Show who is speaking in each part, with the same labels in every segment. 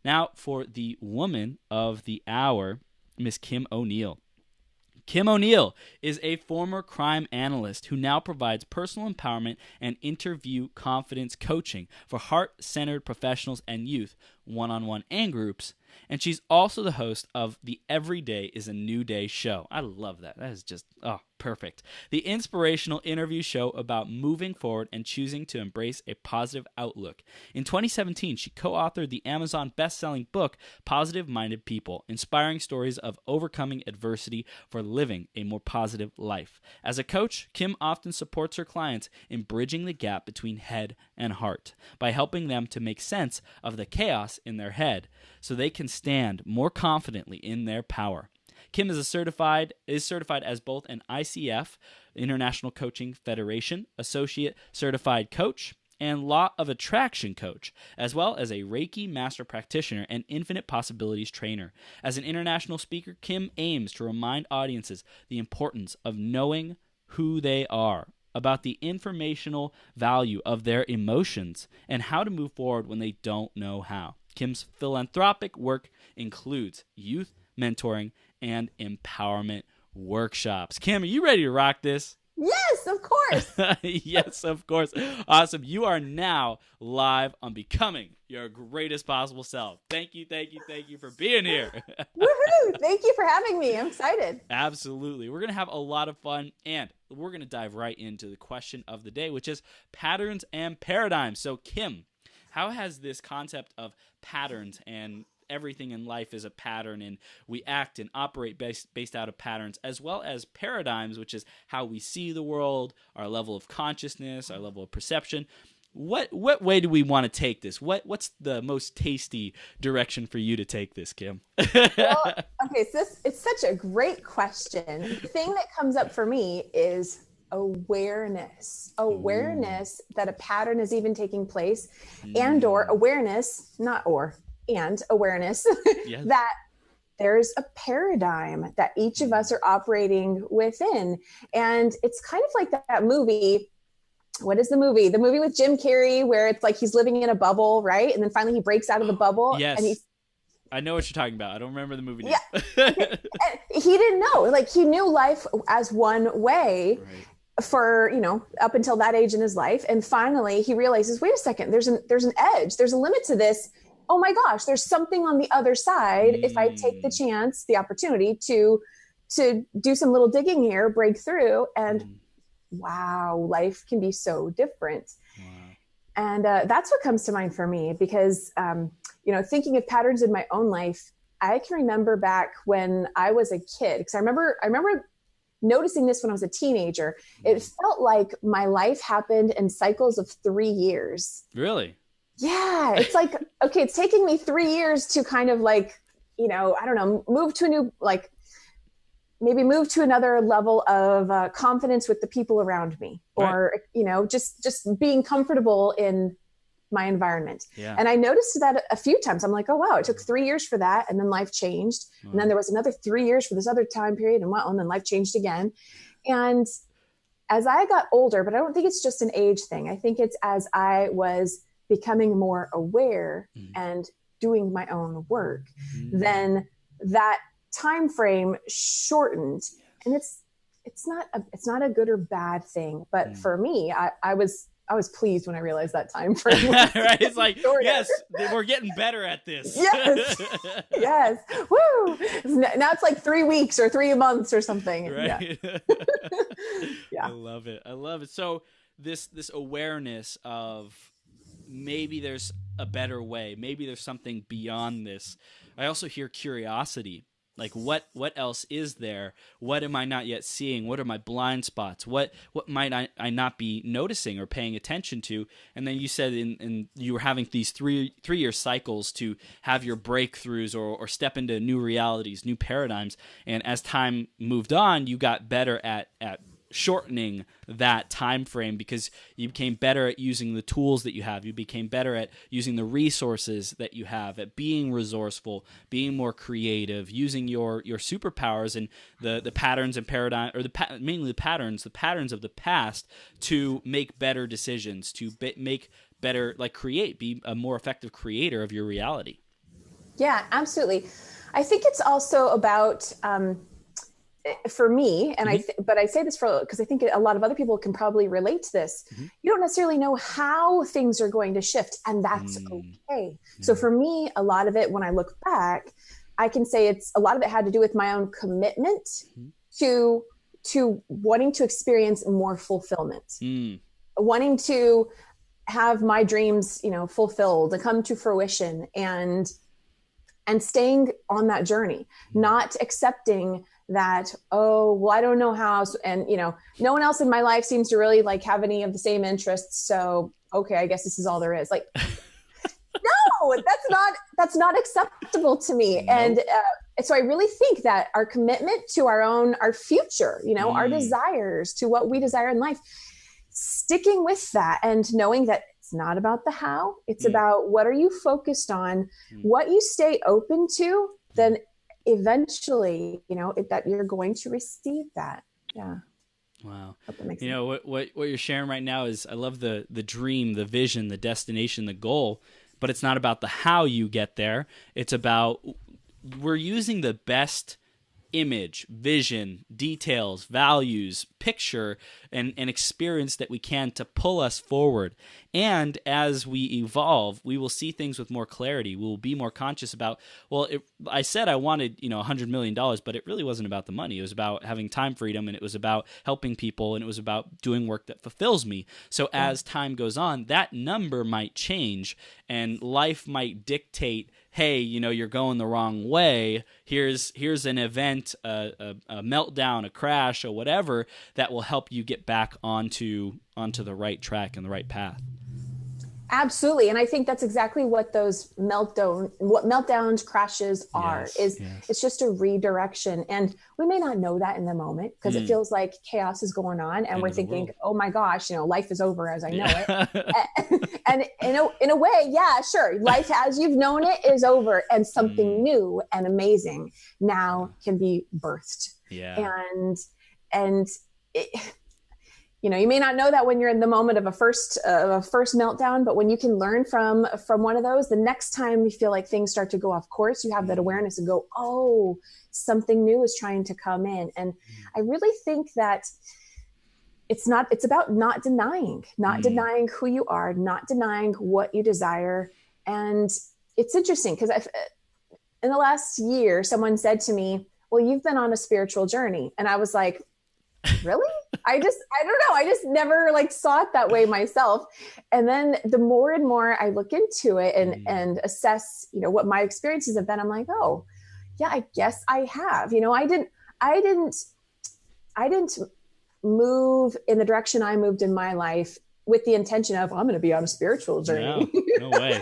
Speaker 1: Now for the woman of the hour, Miss Kim O'Neill. Kim O'Neill is a former crime analyst who now provides personal empowerment and interview confidence coaching for heart-centered professionals and youth, one-on-one and groups. And she's also the host of the Every Day is a New Day show. I love that. That is just, perfect. The inspirational interview show about moving forward and choosing to embrace a positive outlook. In 2017, she co-authored the Amazon best-selling book, Positive Minded People, Inspiring Stories of Overcoming Adversity for Living a More Positive Life. As a coach, Kim often supports her clients in bridging the gap between head and heart by helping them to make sense of the chaos in their head so they can stand more confidently in their power. Kim is certified as both an ICF, International Coaching Federation, Associate Certified Coach, and Law of Attraction Coach, as well as a Reiki Master Practitioner and Infinite Possibilities Trainer. As an international speaker, Kim aims to remind audiences the importance of knowing who they are, about the informational value of their emotions, and how to move forward when they don't know how. Kim's philanthropic work includes youth mentoring and empowerment workshops. Kim, are you ready to rock this?
Speaker 2: Yes, of course.
Speaker 1: Yes, of course. Awesome. You are now live on Becoming Your Greatest Possible Self. Thank you for being here.
Speaker 2: Woohoo! Thank you for having me. I'm excited.
Speaker 1: Absolutely. We're going to have a lot of fun, and we're going to dive right into the question of the day, which is patterns and paradigms. So, Kim, how has this concept of patterns and everything in life is a pattern, and we act and operate based out of patterns, as well as paradigms, which is how we see the world, our level of consciousness, our level of perception. What way do we want to take this? What's the most tasty direction for you to take this, Kim?
Speaker 2: Well, okay, so it's such a great question. The thing that comes up for me is awareness that a pattern is even taking place, and or awareness, not or, and awareness yes. that there's a paradigm that each of us are operating within. And it's kind of like that movie. What is the movie? The movie with Jim Carrey where it's like he's living in a bubble, right? And then finally he breaks out of the bubble.
Speaker 1: Yes.
Speaker 2: And
Speaker 1: I know what you're talking about. I don't remember the movie name.
Speaker 2: Yeah. He didn't know. Like, he knew life as one way. Right. For, up until that age in his life. And finally he realizes, wait a second, there's an edge. There's a limit to this. Oh my gosh, there's something on the other side. If I take the chance, the opportunity to do some little digging here, break through, and wow, life can be so different. Wow. And that's what comes to mind for me, because, thinking of patterns in my own life, I can remember back when I was a kid, because I remember noticing this when I was a teenager. It felt like my life happened in cycles of 3 years.
Speaker 1: Really?
Speaker 2: Yeah. It's like, okay, it's taking me 3 years to kind of like, I don't know, move to a new, like maybe move to another level of confidence with the people around me, or, right. Just being comfortable in my environment. Yeah. And I noticed that a few times. I'm like, oh, wow, it took 3 years for that. And then life changed. And then there was another 3 years for this other time period. And then life changed again. And as I got older, but I don't think it's just an age thing. I think it's as I was becoming more aware and doing my own work, then that time frame shortened. And it's not a good or bad thing. But for me, I was pleased when I realized that time frame.
Speaker 1: Right? It's like, shorter. Yes, we're getting better at this.
Speaker 2: Yes. Yes. Woo. Now it's like 3 weeks or 3 months or something.
Speaker 1: Right.
Speaker 2: Yeah. Yeah.
Speaker 1: I love it. So this awareness of maybe there's a better way. Maybe there's something beyond this. I also hear curiosity. Like, what else is there? What am I not yet seeing? What are my blind spots? What might I not be noticing or paying attention to? And then you said in you were having these three-year cycles to have your breakthroughs or step into new realities, new paradigms. And as time moved on, you got better at shortening that time frame because you became better at using the tools that you have. You became better at using the resources that you have, at being resourceful, being more creative, using your superpowers and the patterns and paradigm, or mainly the patterns of the past to make better decisions, to make better, like be a more effective creator of your reality.
Speaker 2: Yeah, absolutely. I think it's also about, for me, and but I say this because I think a lot of other people can probably relate to this. You don't necessarily know how things are going to shift, and that's okay. So for me, a lot of it, when I look back, I can say a lot of it had to do with my own commitment to wanting to experience more fulfillment, wanting to have my dreams, fulfilled and come to fruition, and staying on that journey, not accepting that, oh, well, I don't know how, and no one else in my life seems to really like have any of the same interests. So, okay, I guess this is all there is. Like, no, that's not acceptable to me. Nope. And so I really think that our commitment to our future, our desires, to what we desire in life, sticking with that and knowing that it's not about the how, it's about what are you focused on, what you stay open to, then eventually, that you're going to receive that. Yeah.
Speaker 1: Wow. What you're sharing right now is, I love the dream, the vision, the destination, the goal, but it's not about the how you get there. It's about, we're using the best image, vision, details, values, picture, and experience that we can to pull us forward. And as we evolve, we will see things with more clarity. We will be more conscious about, I said I wanted, $100 million, but it really wasn't about the money. It was about having time freedom, and it was about helping people, and it was about doing work that fulfills me. So as time goes on, that number might change, and life might dictate, hey, you're going the wrong way. Here's an event, a meltdown, a crash, or whatever that will help you get back onto the right track and the right path.
Speaker 2: Absolutely. And I think that's exactly what those meltdowns, crashes are, it's just a redirection. And we may not know that in the moment, because it feels like chaos is going on, and we're thinking, oh my gosh, life is over as I know it. And in a way, yeah, sure. Life as you've known it is over, and something new and amazing now can be birthed.
Speaker 1: Yeah.
Speaker 2: And you may not know that when you're in the moment of a first meltdown, but when you can learn from one of those, the next time you feel like things start to go off course, you have that awareness and go, oh, something new is trying to come in. And I really think that it's about not denying who you are, not denying what you desire. And it's interesting because in the last year, someone said to me, well, you've been on a spiritual journey. And I was like, really? I don't know. I just never saw it that way myself. And then the more and more I look into it and assess, what my experiences have been, I'm like, oh yeah, I guess I have. I didn't move in the direction I moved in my life with the intention of, I'm going to be on a spiritual journey.
Speaker 1: No way.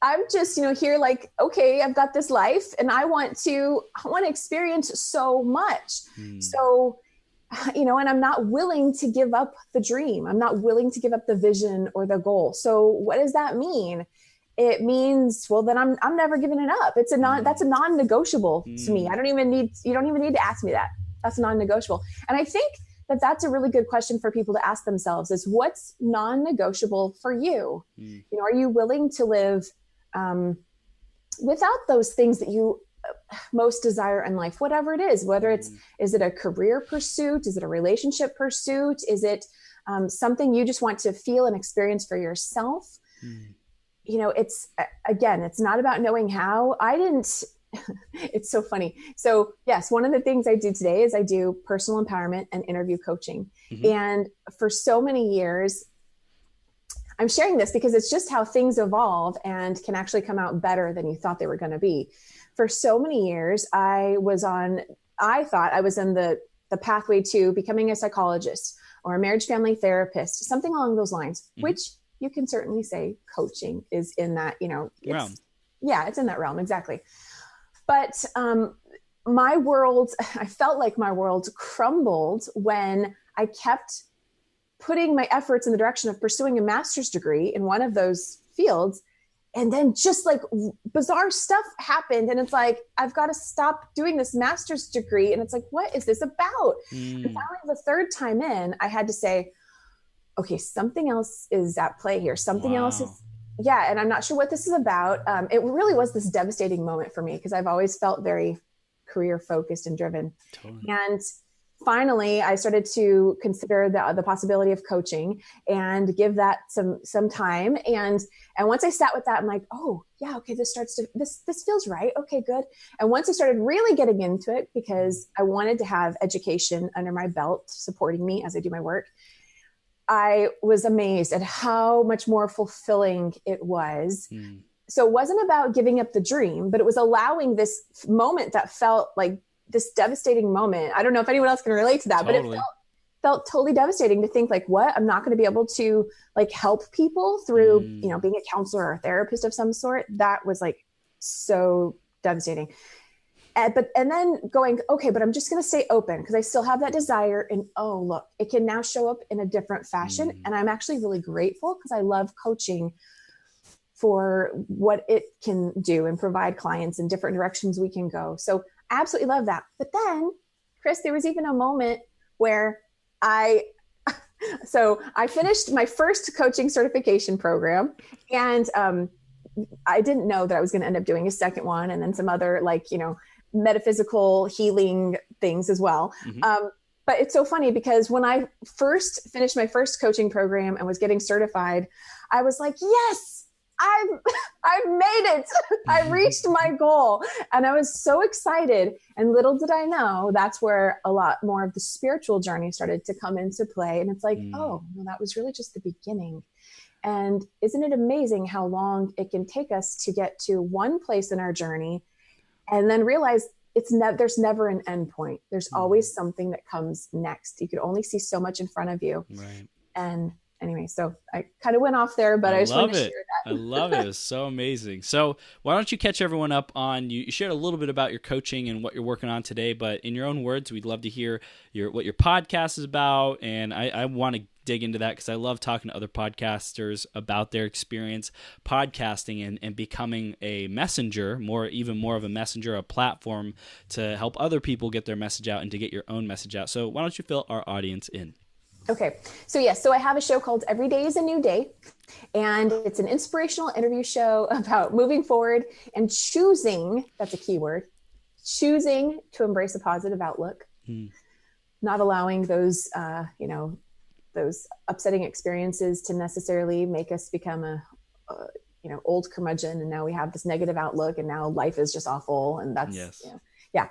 Speaker 2: I'm just, here okay, I've got this life and I want to experience so much. So, and I'm not willing to give up the dream. I'm not willing to give up the vision or the goal. So what does that mean? It means, well, then I'm never giving it up. That's a non-negotiable to me. You don't even need to ask me that. That's non-negotiable. And I think that's a really good question for people to ask themselves is, what's non-negotiable for you? Are you willing to live without those things that you most desire in life, whatever it is, whether is it a career pursuit? Is it a relationship pursuit? Is it something you just want to feel and experience for yourself? It's not about knowing how. It's so funny. So yes, one of the things I do today is I do personal empowerment and interview coaching. And for so many years, I'm sharing this because it's just how things evolve and can actually come out better than you thought they were going to be. For so many years, I thought I was in the pathway to becoming a psychologist or a marriage family therapist, something along those lines, which you can certainly say coaching is in that,
Speaker 1: realm.
Speaker 2: Yeah, it's in that realm. Exactly. But I felt like my world crumbled when I kept putting my efforts in the direction of pursuing a master's degree in one of those fields. And then just bizarre stuff happened. And it's like, I've got to stop doing this master's degree. And it's like, what is this about? And finally, the third time in, I had to say, okay, something else is at play here. Something else yeah, and I'm not sure what this is about. It really was this devastating moment for me because I've always felt very career focused and driven.
Speaker 1: Totally.
Speaker 2: And finally, I started to consider the possibility of coaching and give that some time. And once I sat with that, I'm like, oh yeah, okay, this feels right. Okay, good. And once I started really getting into it, because I wanted to have education under my belt supporting me as I do my work, I was amazed at how much more fulfilling it was. So it wasn't about giving up the dream, but it was allowing this moment that felt like this devastating moment. I don't know if anyone else can relate to that,
Speaker 1: Totally.
Speaker 2: but it felt totally devastating to think like, what? I'm not going to be able to like help people through, you know, being a counselor or a therapist of some sort. That was like so devastating. And then going, okay, but I'm just going to stay open because I still have that desire. And oh, look, it can now show up in a different fashion. And I'm actually really grateful because I love coaching for what it can do and provide clients in different directions we can go. So I absolutely love that. But then, Chris, there was even a moment where I finished my first coaching certification program, and I didn't know that I was going to end up doing a second one and then some other, like, you know, metaphysical healing things as well. But it's so funny because when I first finished my first coaching program and was getting certified, I was like, yes, I've made it. I reached my goal. And I was so excited. And little did I know, that's where a lot more of the spiritual journey started to come into play. And it's like, oh, no, that was really just the beginning. And isn't it amazing how long it can take us to get to one place in our journey and then realize there's never an end point. There's always something that comes next. You could only see so much in front of you.
Speaker 1: Right.
Speaker 2: And anyway, so I kind of went off there, but I just wanted to share that.
Speaker 1: I love it. It's so amazing. So why don't you catch everyone up on, you shared a little bit about your coaching and what you're working on today, but in your own words, we'd love to hear what your podcast is about. And I want to dig into that because I love talking to other podcasters about their experience podcasting and becoming a messenger, even more of a messenger, a platform to help other people get their message out and to get your own message out. So why don't you fill our audience in?
Speaker 2: Okay. So yes, so I have a show called Every Day is a New Day, and it's an inspirational interview show about moving forward and choosing, that's a key word, choosing to embrace a positive outlook, not allowing those, those upsetting experiences to necessarily make us become a old curmudgeon. And now we have this negative outlook and now life is just awful. And that's, yeah.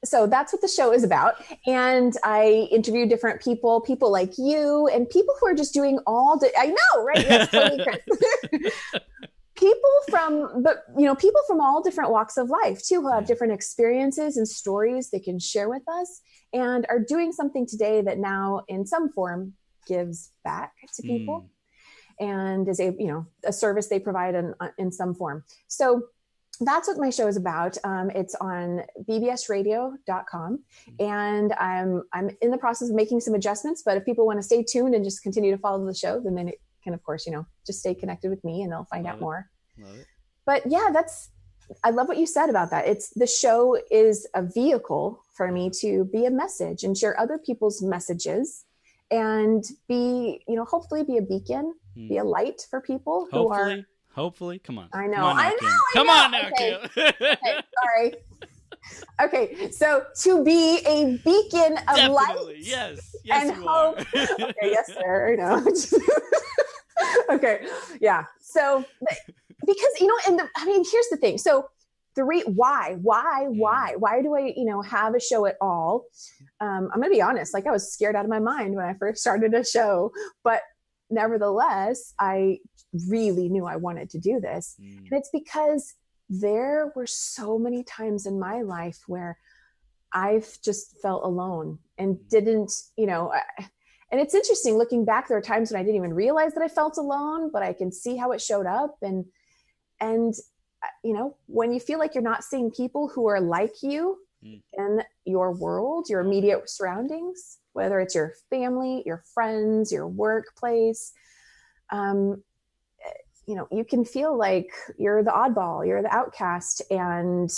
Speaker 2: So that's what the show is about. And I interview different people like you and people who are just doing I know, right? Yes, totally. people from all different walks of life too, who have different experiences and stories they can share with us and are doing something today that now in some form gives back to people and is a service they provide in some form. So that's what my show is about. It's on bbsradio.com, and I'm in the process of making some adjustments, but if people want to stay tuned and just continue to follow the show, then they can, of course, just stay connected with me and they'll find out more.
Speaker 1: Love it.
Speaker 2: But yeah, I love what you said about that. The show is a vehicle for me to be a message and share other people's messages and be, hopefully be a beacon, be a light for people who are.
Speaker 1: Hopefully, come on.
Speaker 2: I know.
Speaker 1: Come on now, Kim.
Speaker 2: Okay, sorry. Okay, so to be a beacon of light,
Speaker 1: yes,
Speaker 2: and hope. Okay, yes, sir. I know. Okay, yeah. So, because here's the thing. So, why do I have a show at all? I'm gonna be honest. Like I was scared out of my mind when I first started a show, but nevertheless, I really knew I wanted to do this. And it's because there were so many times in my life where I've just felt alone and didn't, and it's interesting looking back, there are times when I didn't even realize that I felt alone, but I can see how it showed up. And when you feel like you're not seeing people who are like you in your world, your immediate surroundings, whether it's your family, your friends, your workplace, you can feel like you're the oddball, you're the outcast, and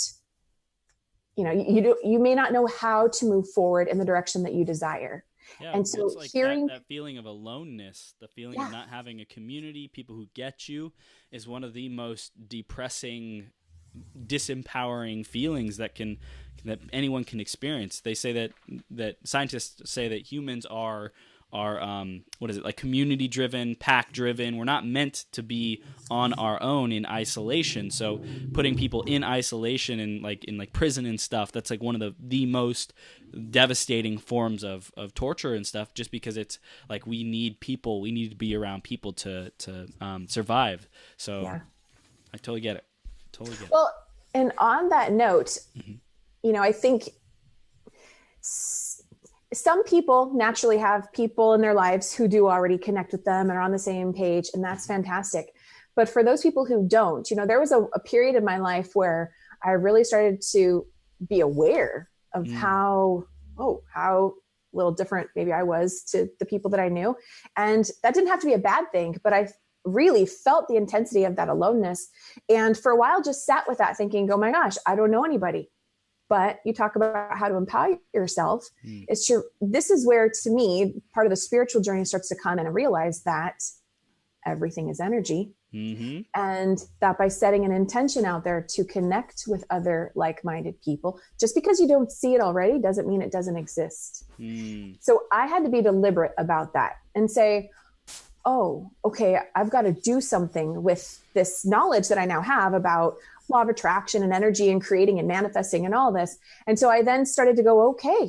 Speaker 2: you may not know how to move forward in the direction that you desire.
Speaker 1: Yeah,
Speaker 2: And
Speaker 1: well,
Speaker 2: so
Speaker 1: it's like
Speaker 2: hearing,
Speaker 1: that feeling of aloneness, the feeling of
Speaker 2: yeah,
Speaker 1: not having a community, people who get you, is one of the most depressing, disempowering feelings that anyone can experience. They say that scientists say that humans are what is it, like, community driven, pack driven. We're not meant to be on our own in isolation. So putting people in isolation and like in like prison and stuff, that's like one of the most devastating forms of torture and stuff, just because it's like we need people, we need to be around people to survive. So
Speaker 2: yeah.
Speaker 1: I totally get it. Totally get it.
Speaker 2: Well, and on that note, I think some people naturally have people in their lives who do already connect with them and are on the same page, and that's fantastic. But for those people who don't, there was a period in my life where I really started to be aware of how little different maybe I was to the people that I knew. And that didn't have to be a bad thing, but I really felt the intensity of that aloneness. And for a while, just sat with that thinking, oh my gosh, I don't know anybody. But you talk about how to empower yourself. It's true. This is where, to me, part of the spiritual journey starts to come in and realize that everything is energy.
Speaker 1: Mm-hmm.
Speaker 2: And that by setting an intention out there to connect with other like-minded people, just because you don't see it already doesn't mean it doesn't exist. So I had to be deliberate about that and say, oh, okay, I've got to do something with this knowledge that I now have about law of attraction and energy and creating and manifesting and all this. And so I then started to go, okay,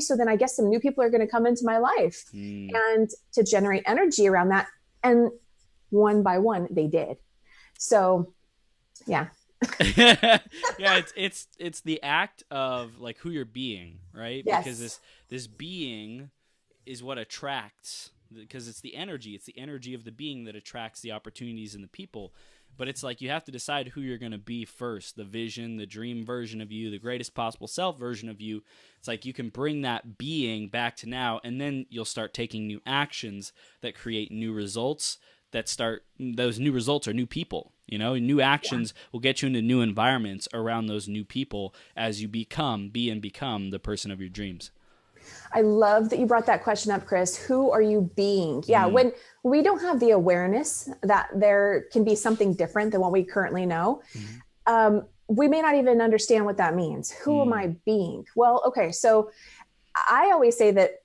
Speaker 2: so then I guess some new people are going to come into my life and to generate energy around that. And one by one, they did. So, yeah.
Speaker 1: Yeah, it's the act of like who you're being, right?
Speaker 2: Yes.
Speaker 1: Because this being is what attracts, because it's the energy of the being that attracts the opportunities and the people. But it's like you have to decide who you're going to be first, the vision, the dream version of you, the greatest possible self version of you. It's like you can bring that being back to now, and then you'll start taking new actions that create new results, those new results are new people. New actions will get you into new environments around those new people as you become the person of your dreams.
Speaker 2: I love that you brought that question up, Chris. Who are you being? Yeah. When we don't have the awareness that there can be something different than what we currently know, we may not even understand what that means. Who am I being? Well, okay. So I always say that,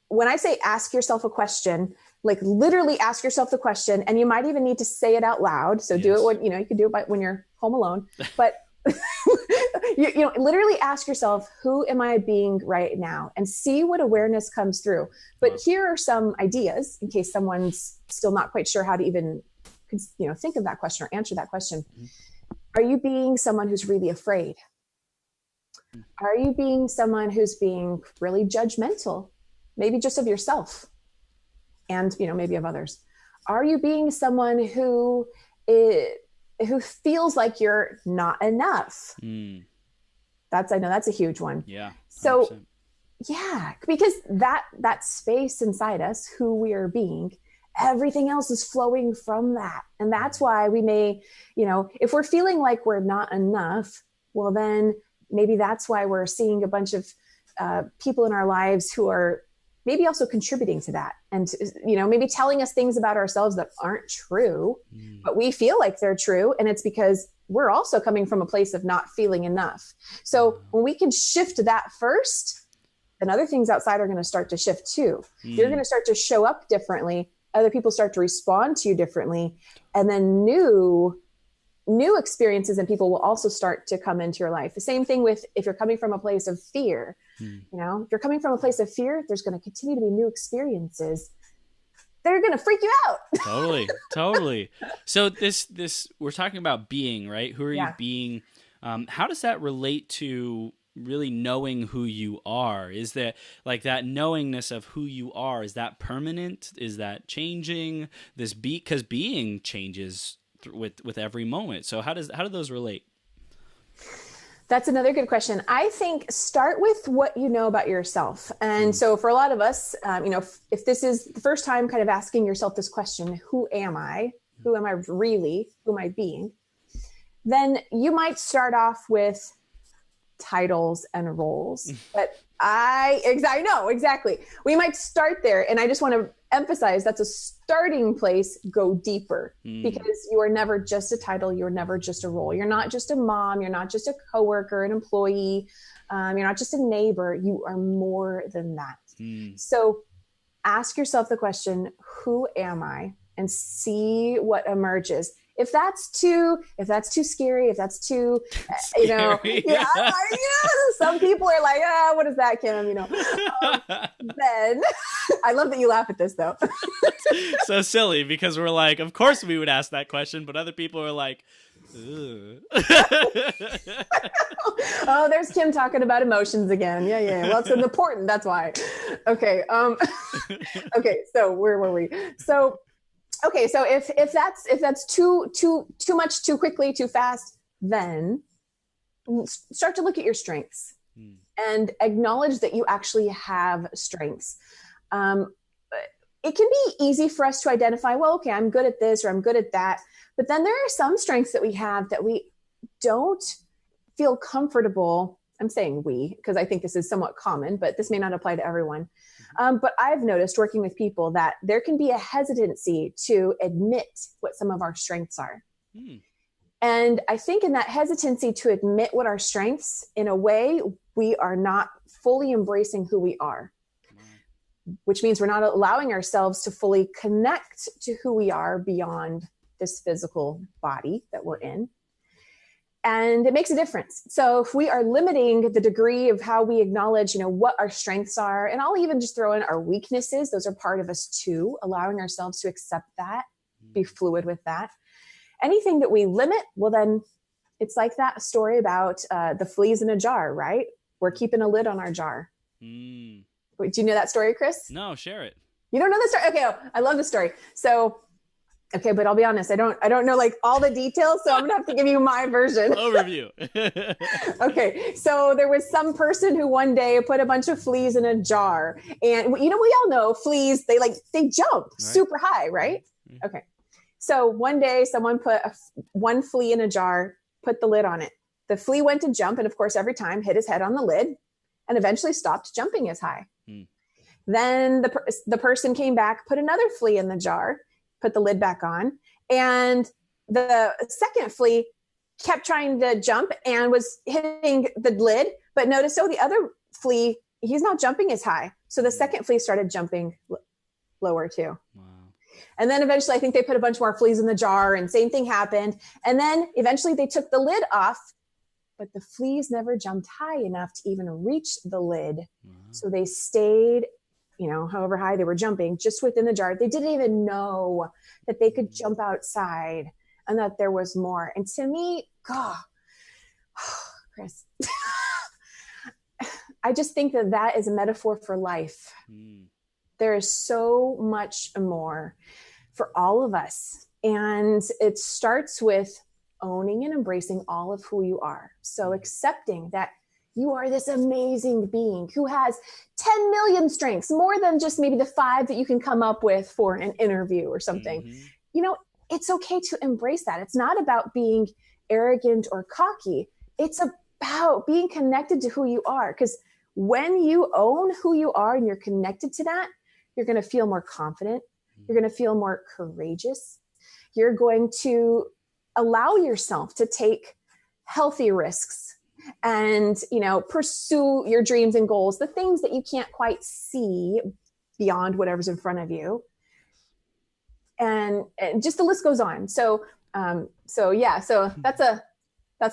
Speaker 2: when I say ask yourself a question, like literally ask yourself the question, and you might even need to say it out loud. So do it when, you can do it when you're home alone, but you literally ask yourself, who am I being right now? And see what awareness comes through. But here are some ideas in case someone's still not quite sure how to even, think of that question or answer that question. Are you being someone who's really afraid? Are you being someone who's being really judgmental? Maybe just of yourself and, maybe of others. Are you being someone who feels like you're not enough? I know that's a huge one.
Speaker 1: Yeah. 100%.
Speaker 2: So yeah, because that space inside us, who we are being, everything else is flowing from that. And that's why we may, if we're feeling like we're not enough, well, then maybe that's why we're seeing a bunch of people in our lives who are maybe also contributing to that. And, maybe telling us things about ourselves that aren't true, but we feel like they're true. And it's because we're also coming from a place of not feeling enough. So when we can shift that first, then other things outside are going to start to shift too. You're going to start to show up differently. Other people start to respond to you differently. And then new experiences and people will also start to come into your life. The same thing with if you're coming from a place of fear. If you're coming from a place of fear, there's going to continue to be new experiences. They're going to freak you out.
Speaker 1: Totally. So this we're talking about being, right? Who are you being? How does that relate to really knowing who you are? Is that like that knowingness of who you are? Is that permanent? Is that changing? Because being changes with every moment. So how do those relate?
Speaker 2: That's another good question. I think start with what you know about yourself. And so for a lot of us, if this is the first time kind of asking yourself this question, who am I? Who am I really? Who am I being? Then you might start off with titles and roles. But I know, exactly. We might start there. And I just want to emphasize that's a starting place. Go deeper, because you are never just a title. You're never just a role. You're not just a mom. You're not just a coworker, an employee. You're not just a neighbor. You are more than that. So ask yourself the question, who am I? And see what emerges. If that's too scary, if that's too, some people are like, what is that, Kim? Then I love that you laugh at this though.
Speaker 1: So silly, because we're like, of course we would ask that question, but other people are like,
Speaker 2: oh, there's Kim talking about emotions again. Yeah. Well, it's important. That's why. Okay. Okay. So where were we? So if that's too much, too quickly, too fast, then start to look at your strengths and acknowledge that you actually have strengths. It can be easy for us to identify, well, okay, I'm good at this or I'm good at that. But then there are some strengths that we have that we don't feel comfortable. I'm saying we, because I think this is somewhat common, but this may not apply to everyone. But I've noticed working with people that there can be a hesitancy to admit what some of our strengths are. And I think in that hesitancy to admit what our strengths, in a way, we are not fully embracing who we are, which means we're not allowing ourselves to fully connect to who we are beyond this physical body that we're in. And it makes a difference. So if we are limiting the degree of how we acknowledge, what our strengths are, and I'll even just throw in our weaknesses, those are part of us too, allowing ourselves to accept that, be fluid with that. Anything that we limit, well, then it's like that story about the fleas in a jar, right? We're keeping a lid on our jar. Do you know that story, Chris?
Speaker 1: No, share it.
Speaker 2: You don't know the story? Okay, I love the story. So, okay, but I'll be honest, I don't know like all the details, so I'm gonna have to give you my version.
Speaker 1: Overview.
Speaker 2: Okay, so there was some person who one day put a bunch of fleas in a jar, and we all know fleas, they jump super high, right? Okay, so one day someone put one flea in a jar, put the lid on it. The flea went to jump, and of course, every time hit his head on the lid, and eventually stopped jumping as high. Then the person came back, put another flea in the jar, put the lid back on, and the second flea kept trying to jump and was hitting the lid, but noticed, the other flea, he's not jumping as high. So the second flea started jumping lower too. Wow. And then eventually I think they put a bunch more fleas in the jar and same thing happened. And then eventually they took the lid off, but the fleas never jumped high enough to even reach the lid. Wow. So they stayed, however high they were jumping, just within the jar. They didn't even know that they could jump outside and that there was more. And to me, God, Chris, I just think that is a metaphor for life. There is so much more for all of us. And it starts with owning and embracing all of who you are. So accepting that you are this amazing being who has 10 million strengths, more than just maybe the 5 that you can come up with for an interview or something. It's okay to embrace that. It's not about being arrogant or cocky. It's about being connected to who you are. Because when you own who you are and you're connected to that, you're going to feel more confident. You're going to feel more courageous. You're going to allow yourself to take healthy risks and, pursue your dreams and goals, the things that you can't quite see beyond whatever's in front of you. And just the list goes on. So that's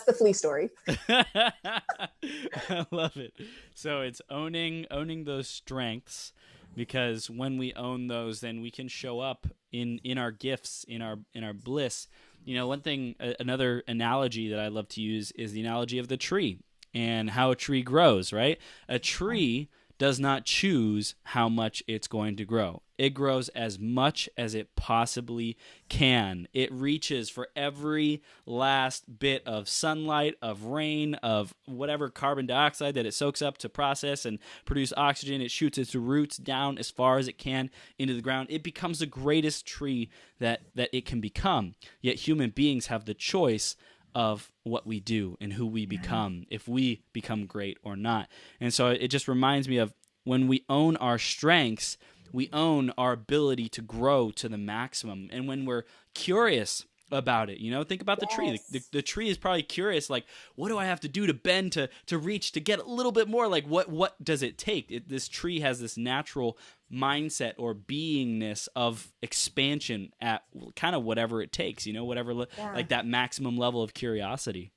Speaker 2: the flea story.
Speaker 1: I love it. So it's owning those strengths, because when we own those, then we can show up in our gifts, in our bliss. One thing, another analogy that I love to use is the analogy of the tree and how a tree grows, right? A tree does not choose how much it's going to grow. It grows as much as it possibly can. It reaches for every last bit of sunlight, of rain, of whatever carbon dioxide that it soaks up to process and produce oxygen. It shoots its roots down as far as it can into the ground. It becomes the greatest tree that it can become. Yet human beings have the choice of what we do and who we become, if we become great or not. And so it just reminds me of when we own our strengths, we own our ability to grow to the maximum. And when we're curious about it, think about the tree. The tree is probably curious, like, what do I have to do to bend, to reach, to get a little bit more? Like, what does it take? This tree has this natural mindset or beingness of expansion at kind of whatever it takes, whatever, like that maximum level of curiosity.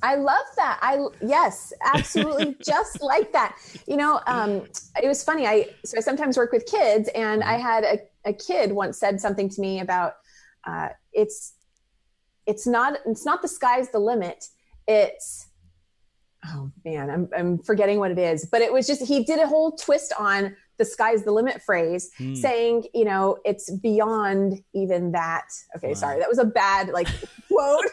Speaker 2: I love that. Yes, absolutely. Just like that. It was funny. I sometimes work with kids, and I had a kid once said something to me about, it's not the sky's the limit. It's, oh man, I'm forgetting what it is, but it was just, he did a whole twist on the sky's the limit phrase, saying, it's beyond even that. Okay. Wow. Sorry. That was a bad quote.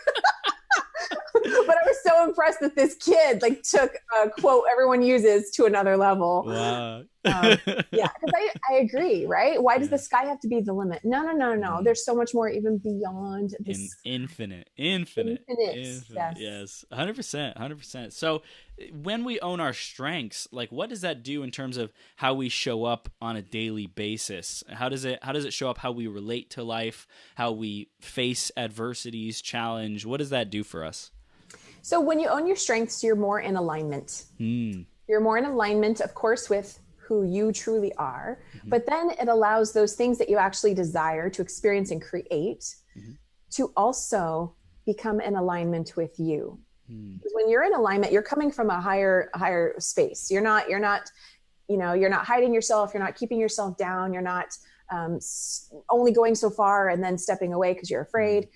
Speaker 2: But I was so impressed that this kid took a quote everyone uses to another level.
Speaker 1: Wow.
Speaker 2: Yeah, because I agree, right? Why does the sky have to be the limit? No. There's so much more even beyond this.
Speaker 1: Infinite.
Speaker 2: Yes.
Speaker 1: 100%. So when we own our strengths, what does that do in terms of how we show up on a daily basis? How does it show up, how we relate to life, how we face adversities, challenge? What does that do for us?
Speaker 2: So when you own your strengths, you're more in alignment. You're more in alignment, of course, with who you truly are, but then it allows those things that you actually desire to experience and create to also become in alignment with you. Because when you're in alignment, you're coming from a higher space. You're not hiding yourself. You're not keeping yourself down. You're not only going so far and then stepping away because you're afraid.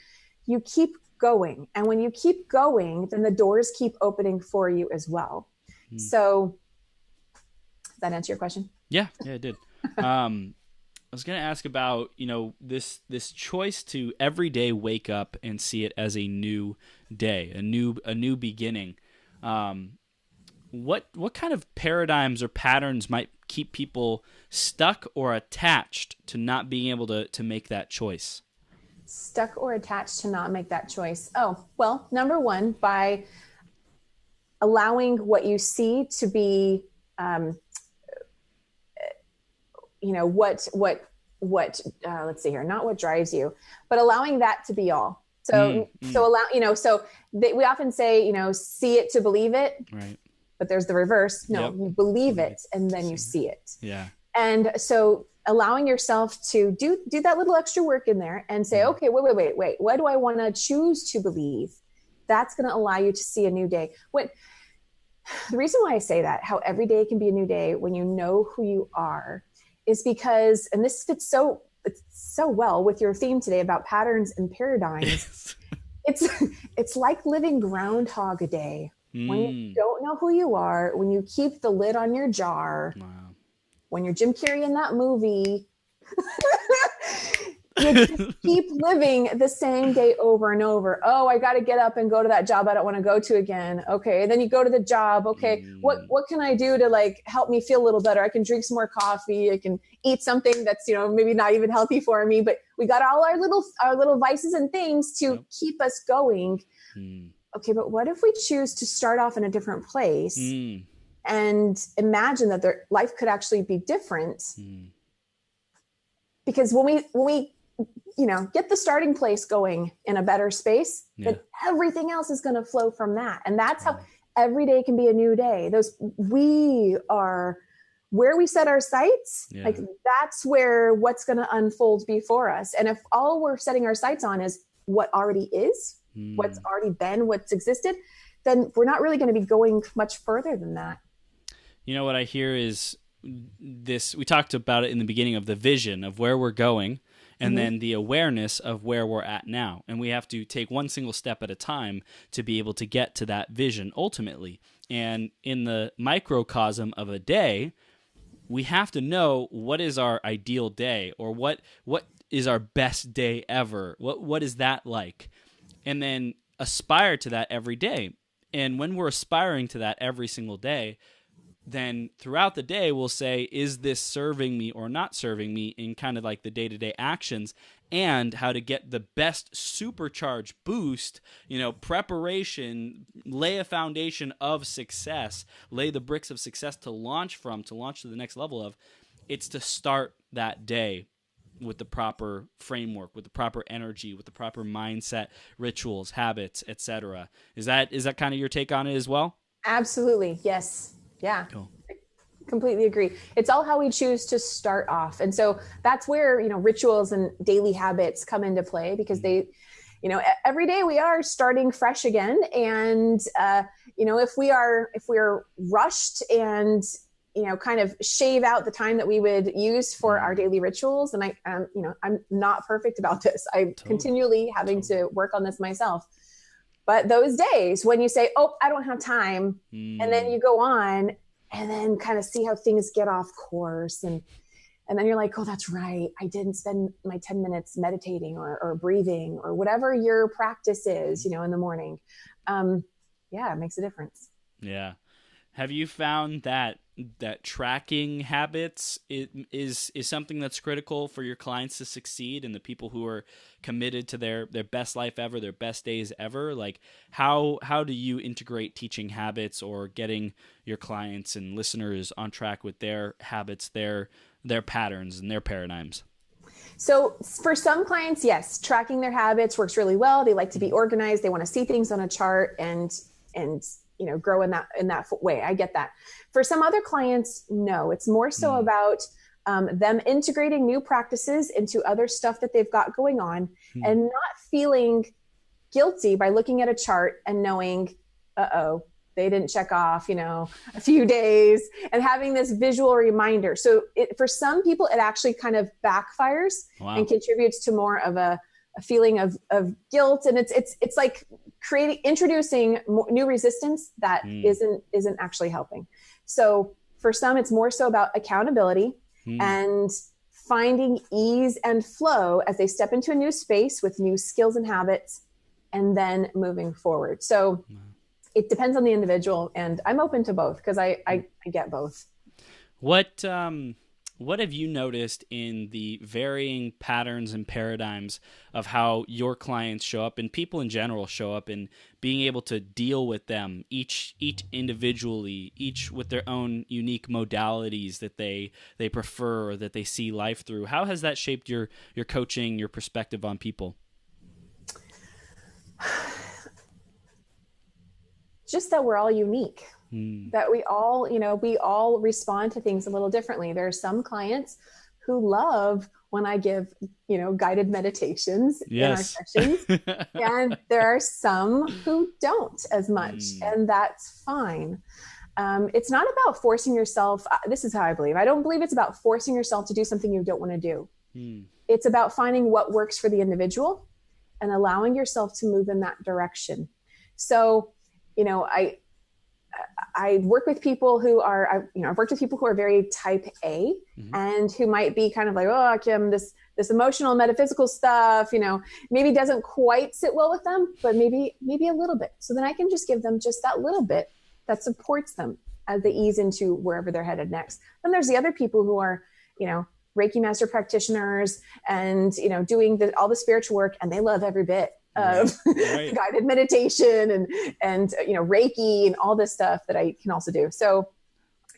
Speaker 2: You keep going. And when you keep going, then the doors keep opening for you as well. So does that answer your question?
Speaker 1: Yeah, it did. I was going to ask about, this choice to every day wake up and see it as a new day, a new beginning. What kind of paradigms or patterns might keep people stuck or attached to not being able to make that choice?
Speaker 2: Stuck or attached to not make that choice? Oh, well, number one, by allowing what you see to be, let's see here, not what drives you, but allowing that to be all. So we often say, see it to believe it,
Speaker 1: right?
Speaker 2: But there's the reverse. No, you believe it and then you see it.
Speaker 1: Yeah.
Speaker 2: And so allowing yourself to do that little extra work in there and say, okay, wait, what do I want to choose to believe? That's going to allow you to see a new day. The reason why I say that, how every day can be a new day when you know who you are, is because, and this fits so well with your theme today about patterns and paradigms. It's like living Groundhog Day. When you don't know who you are, when you keep the lid on your jar, when you're Jim Carrey in that movie, you just keep living the same day over and over. Oh, I got to get up and go to that job I don't want to go to again. Okay. And then you go to the job. Okay. What can I do to help me feel a little better? I can drink some more coffee. I can eat something that's, maybe not even healthy for me, but we got all our little vices and things to keep us going. Okay. But what if we choose to start off in a different place and imagine that their life could actually be different? Because when we get the starting place going in a better space, then everything else is going to flow from that. And that's how every day can be a new day. We are where we set our sights. That's where what's going to unfold before us. And if all we're setting our sights on is what already is, what's already been, what's existed, then we're not really going to be going much further than that.
Speaker 1: What I hear is this, we talked about it in the beginning of the vision of where we're going, and then the awareness of where we're at now. And we have to take one single step at a time to be able to get to that vision ultimately. And in the microcosm of a day, we have to know what is our ideal day, or what is our best day ever. What is that like? And then aspire to that every day. And when we're aspiring to that every single day, then throughout the day, we'll say, is this serving me or not serving me in kind of like the day-to-day actions? and how to get the best supercharged boost, preparation, lay a foundation of success, lay the bricks of success to launch to the next level of. It's to start that day with the proper framework, with the proper energy, with the proper mindset, rituals, habits, etc. Is that kind of your take on it as well?
Speaker 2: Absolutely. Yes. Yeah.
Speaker 1: Cool.
Speaker 2: Completely agree. It's all how we choose to start off. And so that's where, rituals and daily habits come into play, because they, every day we are starting fresh again. And, if we're rushed and, kind of shave out the time that we would use for our daily rituals. And I'm not perfect about this. I'm continually having to work on this myself. But those days when you say, oh, I don't have time, and then you go on and then kind of see how things get off course. And then you're like, oh, that's right. I didn't spend my 10 minutes meditating or breathing or whatever your practice is, in the morning. It makes a difference.
Speaker 1: Yeah. Have you found that tracking habits is something that's critical for your clients to succeed, and the people who are committed to their best life ever, their best days ever? Like how do you integrate teaching habits or getting your clients and listeners on track with their habits, their patterns and their paradigms?
Speaker 2: So for some clients, yes, tracking their habits works really well. They like to be organized. They want to see things on a chart and grow in that way. I get that. For some other clients, no, it's more so about them integrating new practices into other stuff that they've got going on and not feeling guilty by looking at a chart and knowing, they didn't check off, a few days, and having this visual reminder. So for some people, it actually kind of backfires and contributes to more of a feeling of guilt. And it's like introducing new resistance that isn't actually helping. So for some, it's more so about accountability and finding ease and flow as they step into a new space with new skills and habits, and then moving forward. So it depends on the individual, and I'm open to both because I get both.
Speaker 1: What have you noticed in the varying patterns and paradigms of how your clients show up and people in general show up, and being able to deal with them each individually, each with their own unique modalities that they prefer or that they see life through? How has that shaped your coaching, your perspective on people?
Speaker 2: Just that we're all unique. That we all respond to things a little differently. There are some clients who love when I give, guided meditations in our sessions, and there are some who don't as much, and that's fine. It's not about forcing yourself. This is how I believe. I don't believe it's about forcing yourself to do something you don't want to do. It's about finding what works for the individual and allowing yourself to move in that direction. So, I work with people who are, I've worked with people who are very type A and who might be kind of like, oh, Kim, this emotional metaphysical stuff, maybe doesn't quite sit well with them, but maybe a little bit. So then I can just give them just that little bit that supports them as they ease into wherever they're headed next. Then there's the other people who are, Reiki master practitioners and, doing all the spiritual work, and they love every bit of guided meditation and Reiki and all this stuff that I can also do. So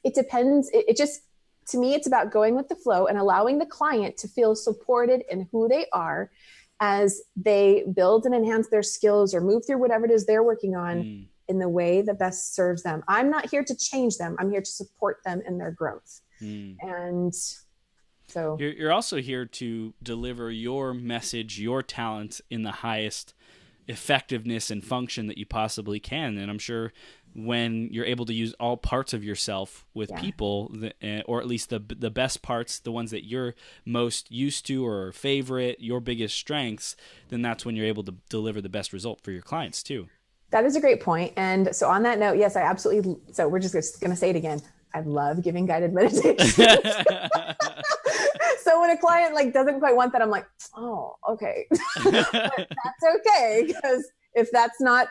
Speaker 2: it depends. It just, to me, it's about going with the flow and allowing the client to feel supported in who they are as they build and enhance their skills or move through whatever it is they're working on in the way that best serves them. I'm not here to change them. I'm here to support them in their growth. And so
Speaker 1: you're also here to deliver your message, your talent in the highest effectiveness and function that you possibly can. And I'm sure when you're able to use all parts of yourself with people, or at least the best parts, the ones that you're most used to or favorite, your biggest strengths, then that's when you're able to deliver the best result for your clients too.
Speaker 2: That is a great point. And so on that note, yes, I absolutely. So we're just going to say it again. I love giving guided meditation. So when a client doesn't quite want that, I'm like, oh, okay. But that's okay. Because if that's not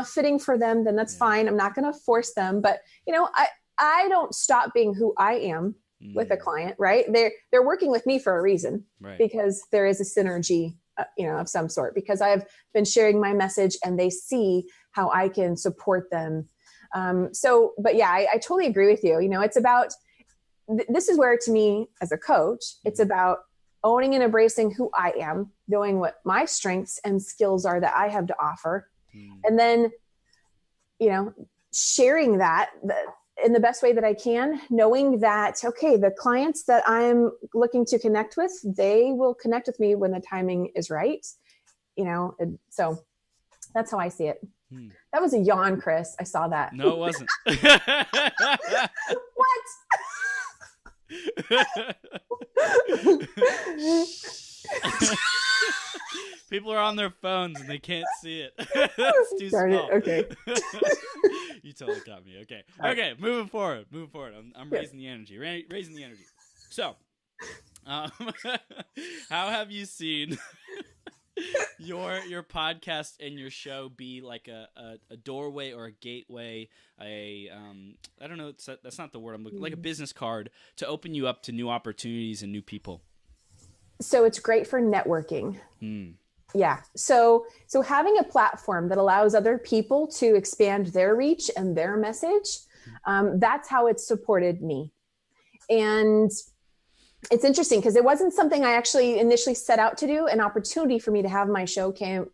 Speaker 2: fitting for them, then that's fine. I'm not going to force them. But, I don't stop being who I am with a client, right? They're working with me for a reason,
Speaker 1: right.
Speaker 2: Because there is a synergy, of some sort, because I've been sharing my message and they see how I can support them. But yeah, I totally agree with you. It's about, this is where, to me as a coach, it's about owning and embracing who I am, knowing what my strengths and skills are that I have to offer. And then, sharing that in the best way that I can, knowing that, okay, the clients that I'm looking to connect with, they will connect with me when the timing is right. And so that's how I see it. That was a yawn, Chris. I saw that.
Speaker 1: No, it wasn't.
Speaker 2: What?
Speaker 1: People are on their phones and they can't see it. It's too small.
Speaker 2: Okay.
Speaker 1: You totally got me. Okay. Okay. Moving forward. I'm raising the energy. Raising the energy. So, how have you seen your podcast and your show be like a doorway or a gateway? I don't know. That's not the word I'm looking. Like a business card to open you up to new opportunities and new people.
Speaker 2: So it's great for networking. Yeah. So having a platform that allows other people to expand their reach and their message, that's how it's supported me. And it's interesting because it wasn't something I actually initially set out to do. An opportunity for me to have a show came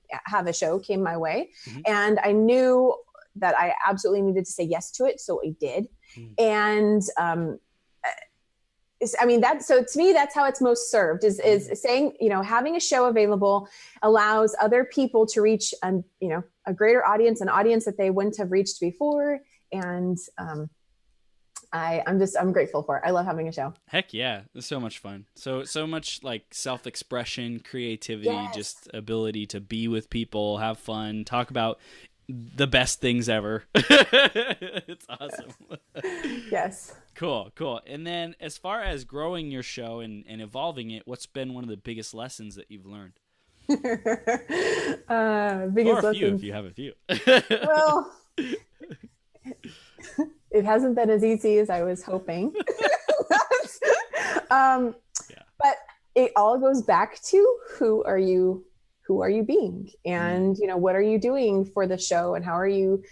Speaker 2: my way. And I knew that I absolutely needed to say yes to it. So I did. And, so to me, that's how it's most served is saying, having a show available allows other people to reach, a greater audience, an audience that they wouldn't have reached before. And, I'm grateful for it. I love having a show.
Speaker 1: Heck yeah. It's so much fun. So much like self-expression, creativity,
Speaker 2: Yes.
Speaker 1: Just ability to be with people, have fun, talk about the best things ever. It's awesome.
Speaker 2: Yes.
Speaker 1: Cool. And then as far as growing your show and evolving it, what's been one of the biggest lessons that you've learned?
Speaker 2: Biggest
Speaker 1: or a few,
Speaker 2: lesson.
Speaker 1: if you have a few.
Speaker 2: Well, it hasn't been as easy as I was hoping. But it all goes back to who are you being? And, what are you doing for the show? And how are you,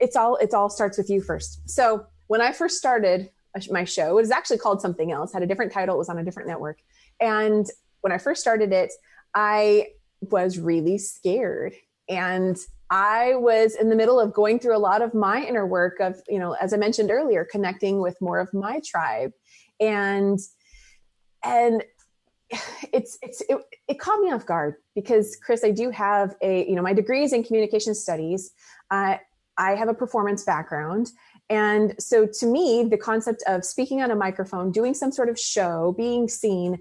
Speaker 2: it all starts with you first. So when I first started my show, it was actually called something else, had a different title. It was on a different network. And when I first started it, I was really scared. And I was in the middle of going through a lot of my inner work of, as I mentioned earlier, connecting with more of my tribe. And it caught me off guard because, Chris, I do have my degree is in communication studies. I have a performance background. And so to me, the concept of speaking on a microphone, doing some sort of show, being seen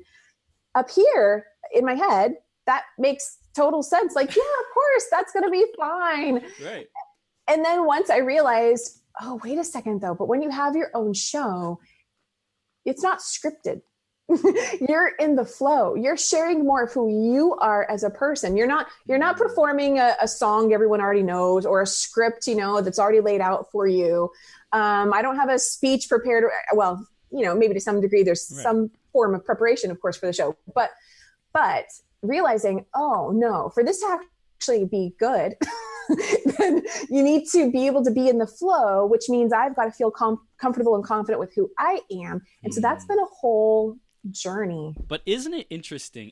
Speaker 2: up here in my head, that makes total sense. Like, yeah, of course, that's going to be fine.
Speaker 1: Right.
Speaker 2: And then once I realized, oh, wait a second though, but when you have your own show, it's not scripted. You're in the flow. You're sharing more of who you are as a person. You're not performing a song everyone already knows or a script, that's already laid out for you. I don't have a speech prepared. Well, maybe to some degree, there's some form of preparation, of course, for the show, but realizing, oh no, for this to actually be good, then you need to be able to be in the flow, which means I've got to feel comfortable and confident with who I am. And so that's been a whole journey.
Speaker 1: But isn't it interesting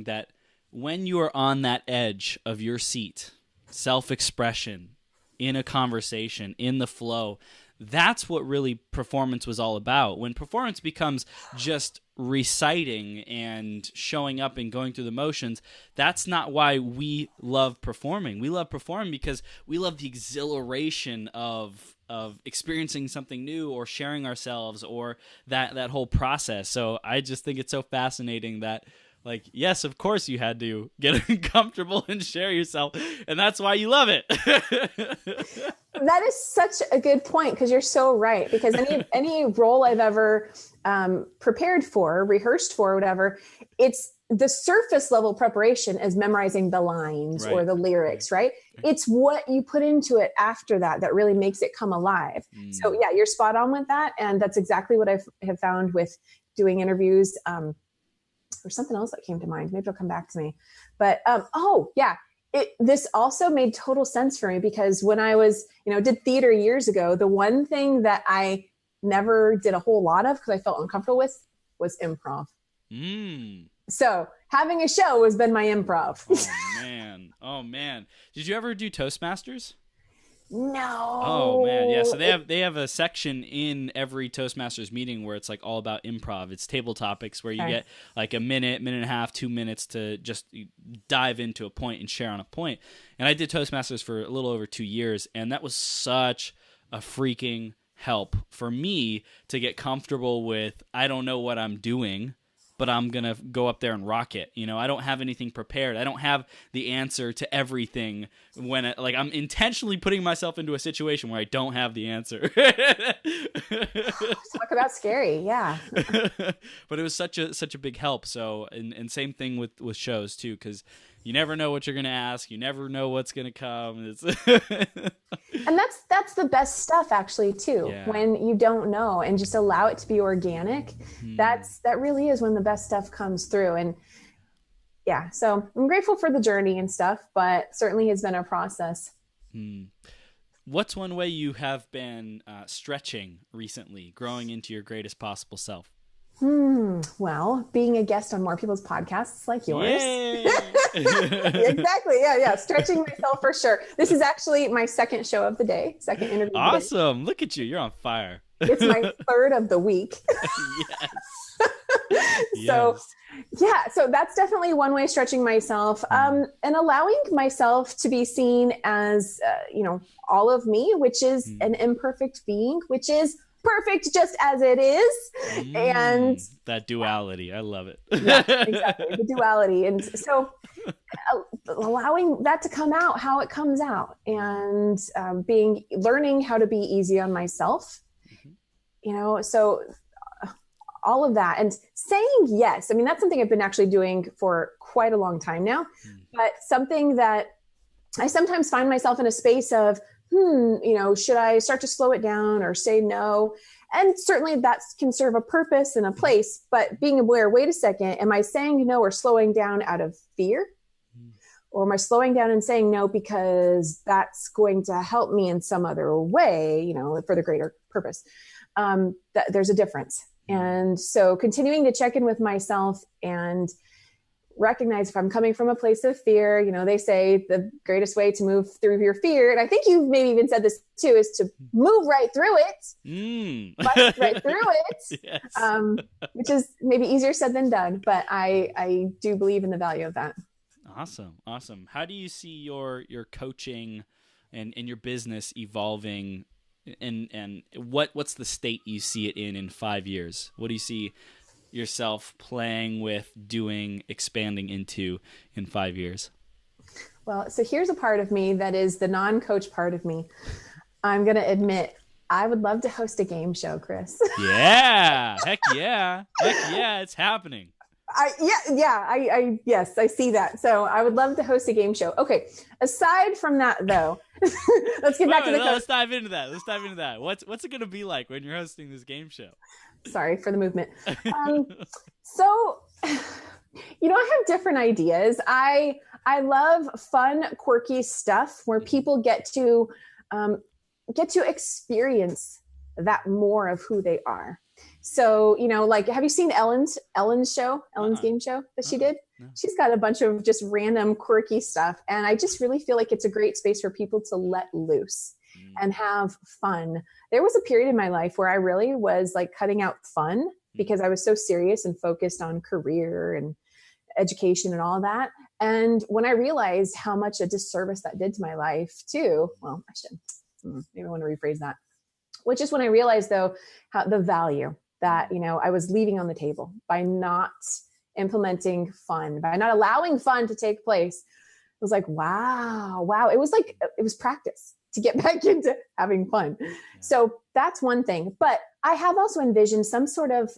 Speaker 1: that when you are on that edge of your seat, self-expression, in a conversation, in the flow, that's what really performance was all about. When performance becomes just reciting and showing up and going through the motions, that's not why we love performing. We love performing because we love the exhilaration of experiencing something new or sharing ourselves or that whole process. So I just think it's so fascinating that, like, yes, of course you had to get uncomfortable and share yourself, and that's why you love it.
Speaker 2: That is such a good point, because you're so right. Because any role I've ever prepared for, rehearsed for, whatever, it's the surface level preparation is memorizing the lines or the lyrics, right? It's what you put into it after that that really makes it come alive. So yeah, you're spot on with that. And that's exactly what I have found with doing interviews. There's something else that came to mind. Maybe it'll come back to me. But this also made total sense for me, because when I was, did theater years ago, the one thing that I never did a whole lot of because I felt uncomfortable with was improv. So having a show has been my improv.
Speaker 1: Oh man. Did you ever do Toastmasters?
Speaker 2: No.
Speaker 1: Oh man. Yeah. So they have a section in every Toastmasters meeting where it's like all about improv. It's table topics where you get like a minute and a half, 2 minutes to just dive into a point and share on a point. And I did Toastmasters for a little over 2 years, and that was such a freaking help for me to get comfortable with, I don't know what I'm doing, but I'm going to go up there and rock it. I don't have anything prepared. I don't have the answer to everything when I'm intentionally putting myself into a situation where I don't have the answer.
Speaker 2: Talk about scary. Yeah.
Speaker 1: But it was such a big help. So, and same thing with shows too, because you never know what you're going to ask. You never know what's going to come.
Speaker 2: And that's the best stuff actually too, when you don't know and just allow it to be organic. That really is when the best stuff comes through. And yeah, so I'm grateful for the journey and stuff, but certainly has been a process.
Speaker 1: What's one way you have been stretching recently, growing into your greatest possible self?
Speaker 2: Well, being a guest on more people's podcasts like yours.
Speaker 1: Yay!
Speaker 2: Exactly. Yeah. Stretching myself for sure. This is actually my second show of the day, second interview.
Speaker 1: Awesome. Look at you. You're on fire.
Speaker 2: It's my third of the week. So that's definitely one way stretching myself, and allowing myself to be seen as, all of me, which is an imperfect being, which is perfect just as it is. And
Speaker 1: that duality, I love it.
Speaker 2: Yeah, exactly. The duality. And so allowing that to come out how it comes out, and learning how to be easy on myself, so all of that, and saying yes. I mean, that's something I've been actually doing for quite a long time now, but something that I sometimes find myself in a space of, should I start to slow it down or say no? And certainly that can serve a purpose and a place, but being aware, wait a second, am I saying no or slowing down out of fear? Or am I slowing down and saying no because that's going to help me in some other way, for the greater purpose? There's a difference. And so continuing to check in with myself and recognize if I'm coming from a place of fear, they say the greatest way to move through your fear, and I think you've maybe even said this too, is to move right through it, bust right through it, yes. Which is maybe easier said than done, but I do believe in the value of that.
Speaker 1: Awesome. How do you see your coaching and your business evolving, and what's the state you see it in 5 years? What do you see yourself playing with, doing, expanding into in 5 years?
Speaker 2: Well, so here's a part of me that is the non-coach part of me. I'm going to admit, I would love to host a game show, Chris.
Speaker 1: Yeah. Heck yeah. It's happening.
Speaker 2: Yes, I see that. So I would love to host a game show. Okay. Aside from that though, let's get back to the coach.
Speaker 1: Let's dive into that. What's it going to be like when you're hosting this game show?
Speaker 2: Sorry for the movement. So, I have different ideas. I love fun, quirky stuff where people get to experience that more of who they are. So, have you seen Ellen's game show that she did? No. She's got a bunch of just random quirky stuff. And I just really feel like it's a great space for people to let loose and have fun. There was a period in my life where I really was like cutting out fun because I was so serious and focused on career and education and all of that. And when I realized how much a disservice that did to my life too, well, maybe I want to rephrase that, which is when I realized though, how the value that, I was leaving on the table by not implementing fun, by not allowing fun to take place. It was like, wow. It was practice to get back into having fun. Yeah. So that's one thing, but I have also envisioned some sort of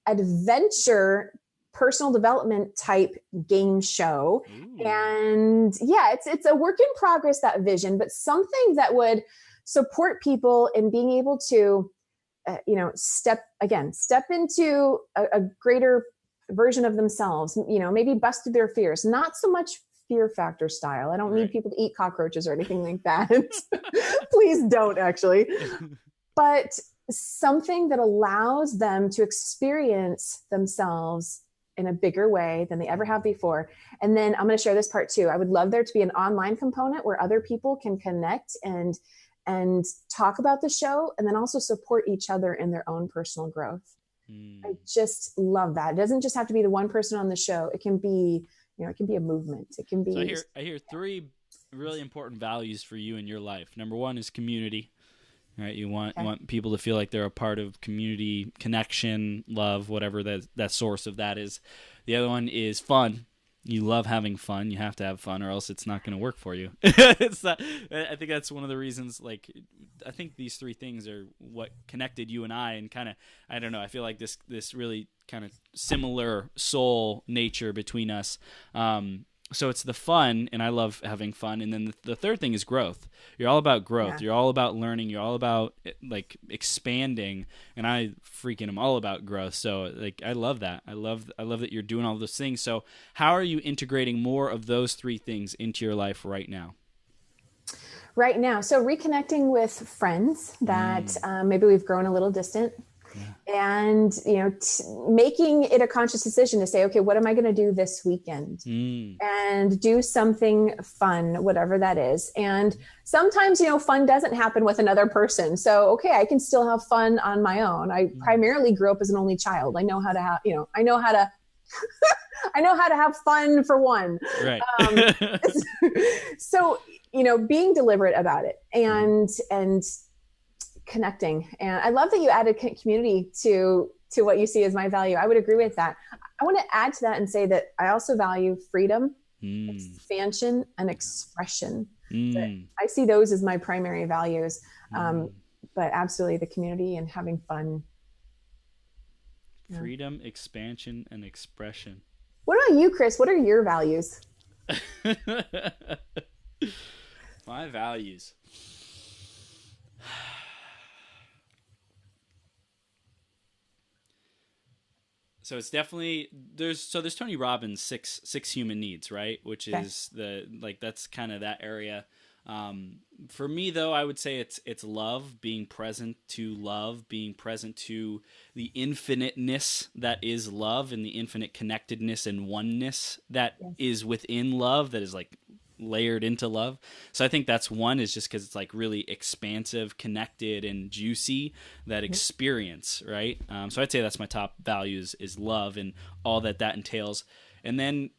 Speaker 2: adventure personal development type game show.
Speaker 1: Ooh.
Speaker 2: And yeah, it's a work in progress, that vision, but something that would support people in being able to, step into a greater version of themselves, maybe bust through their fears, not so much Fear Factor style. I don't need people to eat cockroaches or anything like that. Please don't, actually. But something that allows them to experience themselves in a bigger way than they ever have before. And then I'm going to share this part too. I would love there to be an online component where other people can connect and talk about the show, and then also support each other in their own personal growth. I just love that. It doesn't just have to be the one person on the show. It can be, it can be a movement. It can be.
Speaker 1: So I hear three really important values for you in your life. Number one is community, right? You want people to feel like they're a part of community, connection, love, whatever that source of that is. The other one is fun. You love having fun. You have to have fun, or else it's not going to work for you. It's not, I think that's one of the reasons. Like, I think these three things are what connected you and I, and kind of, I don't know. I feel like this really kind of similar soul nature between us. So it's the fun, and I love having fun. And then the third thing is growth. You're all about growth. Yeah. You're all about learning. You're all about like expanding. And I freaking am all about growth. So like, I love that. I love that you're doing all those things. So how are you integrating more of those three things into your life right now?
Speaker 2: Right now. So reconnecting with friends that maybe we've grown a little distant. Yeah. And, making it a conscious decision to say, okay, what am I going to do this weekend? And do something fun, whatever that is. And sometimes, fun doesn't happen with another person. So, okay, I can still have fun on my own. I primarily grew up as an only child. I know how to have, I know how to have fun, for one. Right. So, being deliberate about it and connecting. And I love that you added community to what you see as my value. I would agree with that. I want to add to that and say that I also value freedom, expansion, and expression. I see those as my primary values. But absolutely the community and having fun.
Speaker 1: Freedom, expansion, and expression.
Speaker 2: What about you, Chris? What are your values?
Speaker 1: My values. So it's definitely there's Tony Robbins' six human needs, right? Which is that's kind of that area. For me though, I would say it's love, being present to love, being present to the infiniteness that is love, and the infinite connectedness and oneness that is within love, that is like layered into love. So I think that's one, is just because it's like really expansive, connected, and juicy, that experience, right? So I'd say that's my top values, is love and all that entails. And then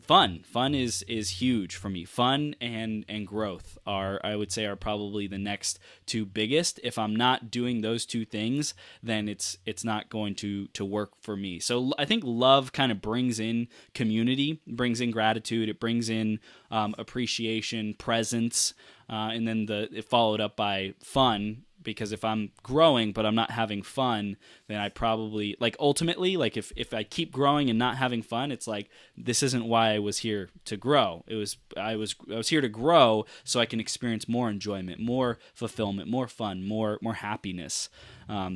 Speaker 1: fun is huge for me. Fun and growth I would say are probably the next two biggest. If I'm not doing those two things, then it's not going to work for me. So I think love kind of brings in community, brings in gratitude, it brings in appreciation, presence, and then it followed up by fun. Because if I'm growing but I'm not having fun, then I probably, like, ultimately, like if I keep growing and not having fun, it's like, this isn't why I was here to grow. I was here to grow so I can experience more enjoyment, more fulfillment, more fun, more happiness.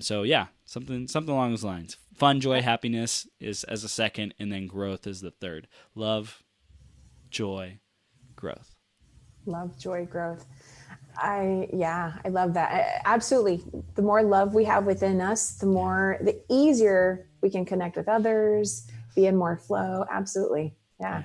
Speaker 1: So yeah, something along those lines. Fun, joy, happiness is as a second, and then growth is the third. Love, joy, growth.
Speaker 2: Love, joy, growth. I love that. Absolutely. The more love we have within us, the easier we can connect with others, be in more flow. Absolutely. Yeah.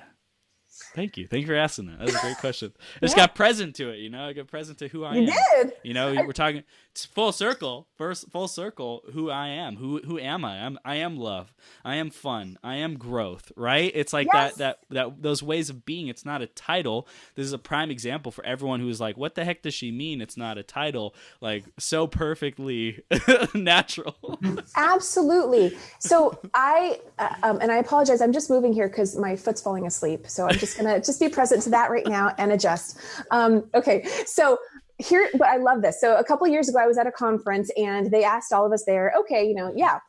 Speaker 1: Thank you for asking that. That was a great question. I just got present to it, I got present to who I am.
Speaker 2: You did.
Speaker 1: We're talking, it's full circle, who I am. Who am I? I am love. I am fun. I am growth, right? It's like that those ways of being. It's not a title. This is a prime example for everyone who's like, what the heck does she mean? It's not a title. Like, so perfectly natural.
Speaker 2: Absolutely. So and I apologize, I'm just moving here because my foot's falling asleep. So I'm just going to be present to that right now and adjust. Okay. So but I love this. So a couple of years ago, I was at a conference and they asked all of us there, okay,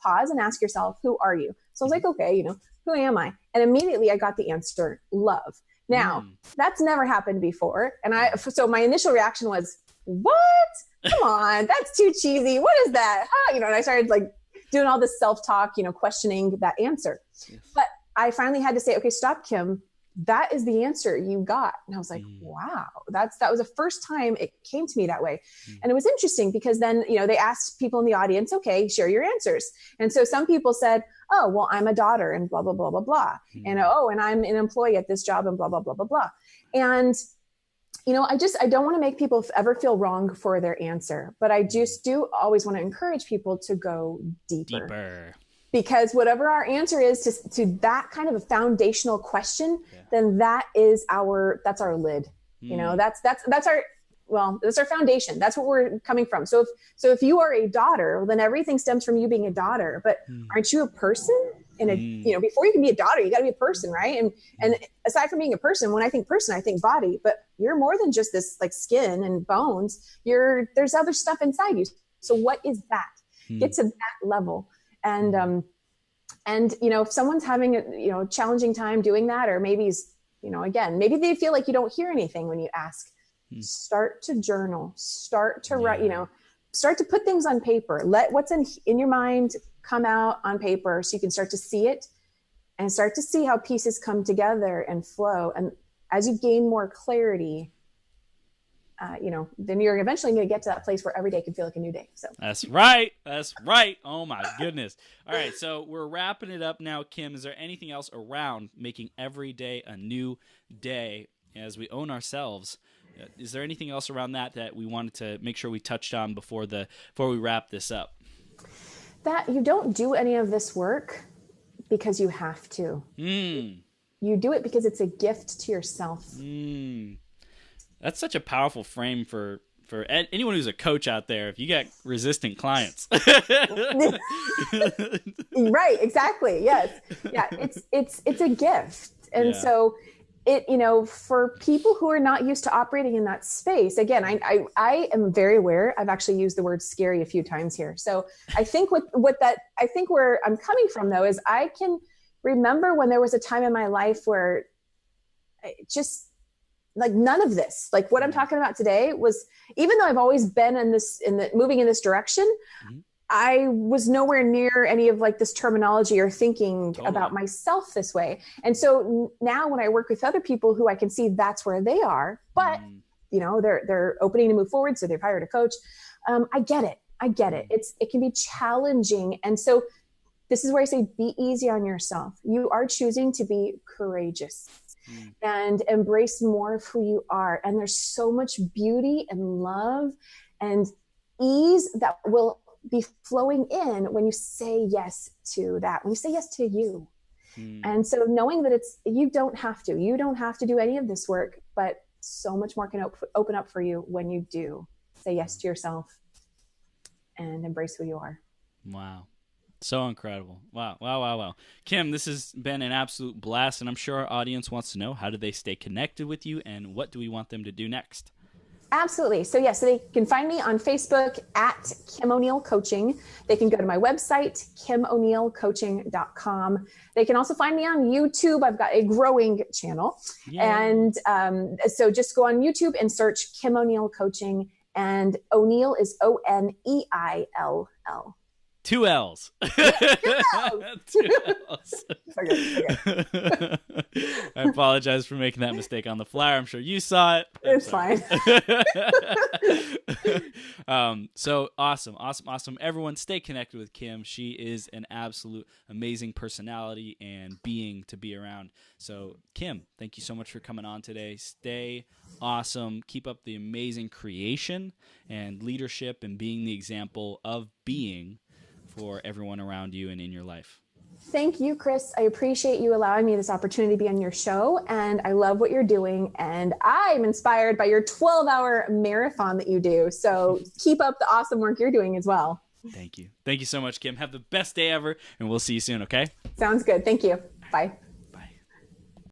Speaker 2: pause and ask yourself, who are you? So I was like, okay, who am I? And immediately I got the answer, love. Now, that's never happened before. And so my initial reaction was, what? Come on, that's too cheesy. What is that? And I started like doing all this self-talk, questioning that answer. Yes. But I finally had to say, okay, stop, Kim. That is the answer you got. And I was like, wow, that was the first time it came to me that way. And it was interesting because then, they asked people in the audience, okay, share your answers. And so some people said, oh, well, I'm a daughter and blah, blah, blah, blah, blah. And and I'm an employee at this job and blah, blah, blah, blah, blah. And, I don't want to make people ever feel wrong for their answer, but I just do always want to encourage people to go deeper. Because whatever our answer is to that kind of a foundational question, then that's our lid. That's our foundation. That's what we're coming from. So if you are a daughter, well, then everything stems from you being a daughter. But aren't you a person? Before you can be a daughter, you got to be a person, right? And aside from being a person, when I think person, I think body. But you're more than just this like skin and bones. There's other stuff inside you. So what is that? Get to that level. And if someone's having a challenging time doing that, or maybe maybe they feel like you don't hear anything when you ask, start to journal, start to write, start to put things on paper. Let what's in your mind come out on paper so you can start to see it and start to see how pieces come together and flow. And as you gain more clarity, then you're eventually going to get to that place where every day can feel like a new day. So
Speaker 1: That's right. Oh my goodness. All right. So we're wrapping it up now. Kim, is there anything else around making every day a new day as we own ourselves? Is there anything else around that we wanted to make sure we touched on before we wrap this up?
Speaker 2: That you don't do any of this work because you have to. You do it because it's a gift to yourself.
Speaker 1: That's such a powerful frame for anyone who's a coach out there. If you got resistant clients,
Speaker 2: right? Exactly. Yes. Yeah. It's a gift, and so it for people who are not used to operating in that space. Again, I am very aware. I've actually used the word scary a few times here. So I think where I'm coming from though is I can remember when there was a time in my life where just like none of this, like what I'm talking about today was, even though I've always been moving in this direction, I was nowhere near any of like this terminology or thinking about myself this way. And so now when I work with other people who I can see that's where they are, but they're opening to move forward. So they've hired a coach. I get it. It can be challenging. And so this is where I say, be easy on yourself. You are choosing to be courageous and embrace more of who you are. And there's so much beauty and love and ease that will be flowing in when you say yes to that, when you say yes to you. And so knowing that you don't have to do any of this work, but so much more can open up for you when you do say yes to yourself and embrace who you are.
Speaker 1: Wow. So incredible. Wow. Kim, this has been an absolute blast, and I'm sure our audience wants to know, how do they stay connected with you and what do we want them to do next?
Speaker 2: Absolutely. So they can find me on Facebook at Kim O'Neill Coaching. They can go to my website, KimO'NeillCoaching.com. They can also find me on YouTube. I've got a growing channel. Yay. And so just go on YouTube and search Kim O'Neill Coaching, and O'Neill is O'Neill.
Speaker 1: 2 L's. 2 L's.
Speaker 2: Okay.
Speaker 1: I apologize for making that mistake on the flyer. I'm sure you saw it.
Speaker 2: It's fine.
Speaker 1: So awesome. Everyone stay connected with Kim. She is an absolute amazing personality and being to be around. So Kim, thank you so much for coming on today. Stay awesome. Keep up the amazing creation and leadership and being the example of being for everyone around you and in your life.
Speaker 2: Thank you, Chris. I appreciate you allowing me this opportunity to be on your show, and I love what you're doing, and I'm inspired by your 12-hour marathon that you do. So keep up the awesome work you're doing as well.
Speaker 1: Thank you. Thank you so much, Kim. Have the best day ever, and we'll see you soon, okay?
Speaker 2: Sounds good. Thank you. Bye.